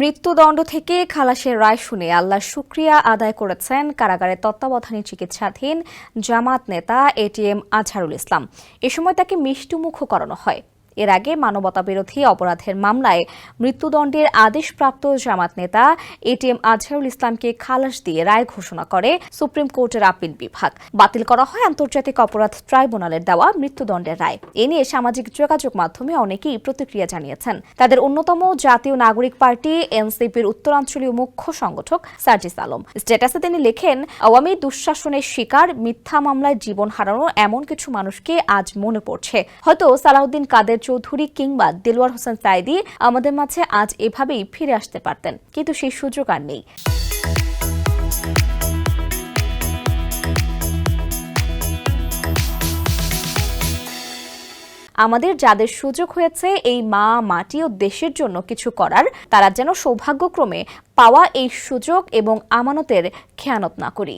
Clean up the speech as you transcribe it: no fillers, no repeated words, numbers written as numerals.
মৃত্যুদণ্ড থেকে খালাসের রায় শুনে আল্লাহর শুকরিয়া আদায় করেছেন কারাগারের তত্ত্বাবধানে চিকিৎসাধীন জামাত নেতা এটিএম আজহারুল ইসলাম। এ সময় তাকে মিষ্টিমুখ করানো হয়। এর আগে মানবতাবিরোধী অপরাধের মামলায় মৃত্যুদণ্ডের আদেশপ্রাপ্ত জামাত নেতা এটিএম আজহারুল ইসলামকে খালাস দিয়ে রায় ঘোষণা করে সুপ্রিম কোর্টের আপিল বিভাগ। বাতিল করা হয় আন্তর্জাতিক অপরাধ ট্রাইব্যুনালের দেওয়া মৃত্যুদণ্ডের রায়। এ নিয়ে সামাজিক যোগাযোগ মাধ্যমে অনেকেই প্রতিক্রিয়া জানিয়েছেন। তাদের অন্যতম জাতীয় নাগরিক পার্টি এনসিপির উত্তরাঞ্চলীয় মুখ্য সংগঠক সার্জিস আলম। স্ট্যাটাসে তিনি লেখেন, আওয়ামী দুঃশাসনের শিকার, মিথ্যা মামলায় জীবন হারানো এমন কিছু মানুষকে আজ মনে পড়ছে। হয়তো সালাউদ্দিন কাদের চৌধুরী কিংবা দেলোয়ার হোসেন সাইদি আমাদের মাঝে আজ এভাবেই ফিরে আসতে পারতেন, কিন্তু সেই সুযোগ আর নেই। আমাদের যাদের সুযোগ হয়েছে এই মা, মাটি ও দেশের জন্য কিছু করার, তারা যেন সৌভাগ্যক্রমে পাওয়া এই সুযোগ এবং আমানতের খেয়ানত না করি।